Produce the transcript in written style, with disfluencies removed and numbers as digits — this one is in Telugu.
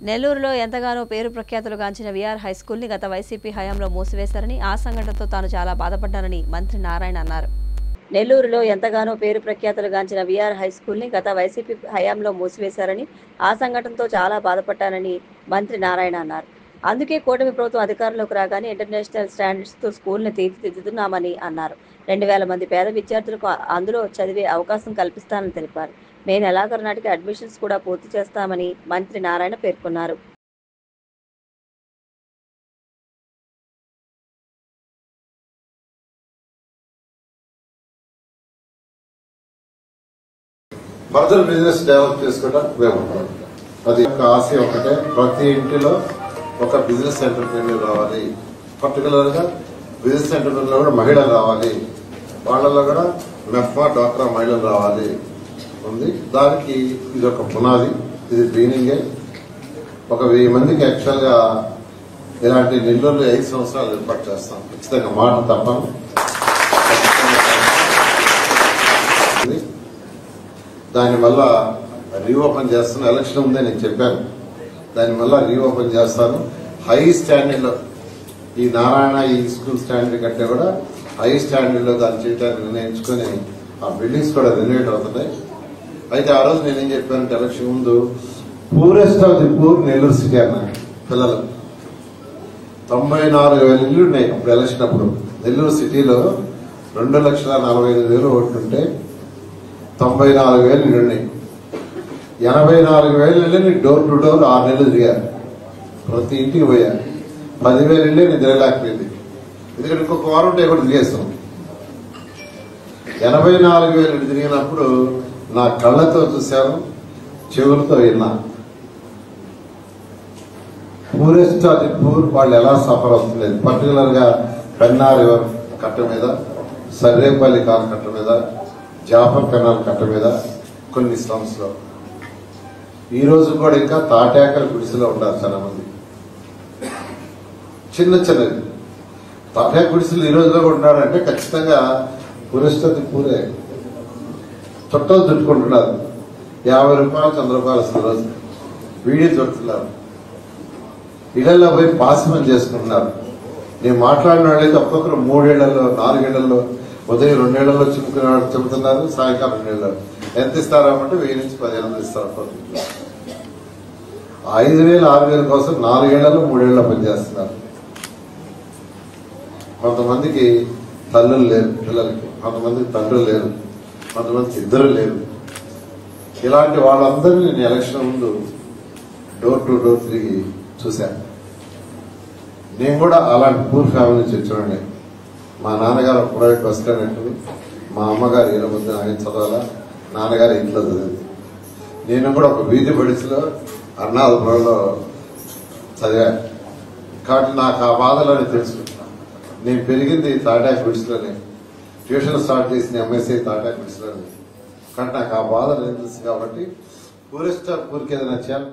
నెల్లూరులో ఎంతగానో పేరు ప్రఖ్యాతులు గాంచిన వీఆర్ హై స్కూల్ని గత వైసీపీ హయాంలో మూసివేశారని ఆ సంఘటనతో తాను చాలా బాధపడ్డానని మంత్రి నారాయణ అన్నారు. నెల్లూరులో ఎంతగానో పేరు ప్రఖ్యాతులు గాంచిన వీఆర్ హై స్కూల్ని గత వైసీపీ హయాంలో మూసివేశారని ఆ సంఘటనతో చాలా బాధపడ్డానని మంత్రి నారాయణ అన్నారు. అందుకే కూటమి ప్రభుత్వం అధికారంలోకి రాగానే ఇంటర్నేషనల్ స్టాండర్డ్స్తో స్కూల్ని తీర్చిదిద్దుతున్నామని అన్నారు. 2000 మంది పేద విద్యార్థులకు అందులో చదివే అవకాశం కల్పిస్తానని తెలిపారు. మే నెలాఖరు నాటికి అడ్మిషన్స్ కూడా పూర్తి చేస్తామని మంత్రి నారాయణ పేర్కొన్నారు. ఫర్దర్ బిజినెస్ డెవలప్ చేసుకోవడం ఉపయోగపడుతుంది. అది ఒక ఆశయం ఒకటే, ప్రతి ఇంటిలో ఒక బిజినెస్ ఎంటర్ప్రెన్యూర్ రావాలి. పర్టికులర్ గా బిజినెస్ ఎంటర్ప్రెన్యూర్ కూడా మహిళలు రావాలి, వాళ్ళలో కూడా మెఫ్మా డ్వాక్రా మహిళలు రావాలి ఉంది. దానికి ఇది ఒక పునాది, ఇది బిగినింగే. ఒక 1000 మందికి యాక్చువల్ గా ఇలాంటి నెల్లూరులో 5 సంవత్సరాలు ఏర్పాటు చేస్తాం. ఖచ్చితంగా మాట తప్పను. దానివల్ల రీఓపెన్ చేస్తాను. ఎలక్షన్ ఉందే నేను చెప్పాను, దానివల్ల రీఓపెన్ చేస్తాను. హై స్టాండర్డ్ లో ఈ నారాయణ ఈ స్కూల్ స్టాండర్డ్ కంటే కూడా హై స్టాండర్డ్ లో దాన్ని చేయడానికి నిర్ణయించుకుని ఆ బిల్డింగ్స్ కూడా రెనోవేట్ అవుతున్నాయి. అయితే ఆ రోజు నేనేం చెప్పానంటే ఎలక్షన్ ముందు poorest of the poor Nellore city అన్న పిల్లలు 94,000 ఇల్లు ఉన్నాయి. అప్పుడు ఎలక్షన్ అప్పుడు నెల్లూరు సిటీలో 2,45,000 ఓట్లు ఉంటే 94,000 ఇల్లు ఉన్నాయి. 84,000 ఇల్లు డోర్ టు డోర్ 6 నెలలు తిరిగారు. ప్రతి ఇంటికి పోయారు. 10,000 ఇల్లే నేను తిరగలేకపోయింది, ఎందుకంటే ఇంకొక వారం ఉంటే కూడా తిరిగేస్తాం. 84,000 ఇల్లు తిరిగినప్పుడు నా కళ్ళతో చూశాను, చెవులతో విన్నా. పూరెస్ట్ ఆఫ్ ది పూర్ వాళ్ళు ఎలా సఫర్ అవుతుంది. పర్టికులర్ గా పెన్నా రివర్ కట్ట మీద, సర్రేపల్లి కాలు కట్ట మీద, జాఫర్ కెనాల్ కట్ట మీద కొన్ని స్లమ్స్ లో ఈ రోజు కూడా ఇంకా తాటాకల గుడిసెలో ఉంటారు చాలా మంది. చిన్న చిన్నది తాటాక గుడిసెలు ఈ రోజులో కూడా ఉన్నారంటే ఖచ్చితంగా పూరెస్ట్ ఆఫ్ ది పూరే. చుట్టాలు చుట్టుకుంటున్నారు. 50 రూపాయలు 100 రూపాయలు అసలు రోజు వీడియో దొరుకుతున్నారు. ఇళ్లలో పోయి పాసిమం చేసుకుంటున్నారు. నేను మాట్లాడిన వాళ్ళైతే ఒక్కొక్కరు 3 ఏళ్లలో 4 ఏళ్లలో ఉదయం 2 ఏళ్లలో చిమ్ముకునే వాళ్ళు చెబుతున్నారు. సాయంకాలం 2 ఏళ్లలో ఎంత ఇస్తారామంటే 1000 నుంచి 1500 ఇస్తారు. 5,000 6,000 కోసం 4 ఏళ్లలో 3 ఏళ్లలో పనిచేస్తున్నారు. కొంతమందికి తల్లులు లేరు పిల్లలకి, కొంతమందికి తండ్రులు లేరు, కొంతమందికి ఇద్దరు లేరు. ఇలాంటి వాళ్ళందరినీ నేను ఎలక్షన్ ముందు డోర్ టు డోర్ తిరిగి చూశాను. నేను కూడా అలాంటి పూర్ ఫ్యామిలీ నుంచి వచ్చానండి. మా నాన్నగారు ప్రైవేట్ బస్ కండక్టర్, మా అమ్మగారు ఇలా ముందు ఆయన చదవాలా, నాన్నగారు ఇంట్లో చదివింది. నేను కూడా ఒక వీధి బడిసిలో అరుణాచలంలో చదివాను. కాబట్టి నాకు ఆ బాధలని తెలుసు. నేను పెరిగింది తాటాక్ గుడిసెలోనే, ట్యూషన్ స్టార్ట్ చేసిన ఎంఎస్సీ తాటాక్ గుడిసెలోనే. కానీ నాకు ఆ బాధ తెలుసు. కాబట్టి పూరెస్ట్ పూర్కి ఏదైనా చేయాలి.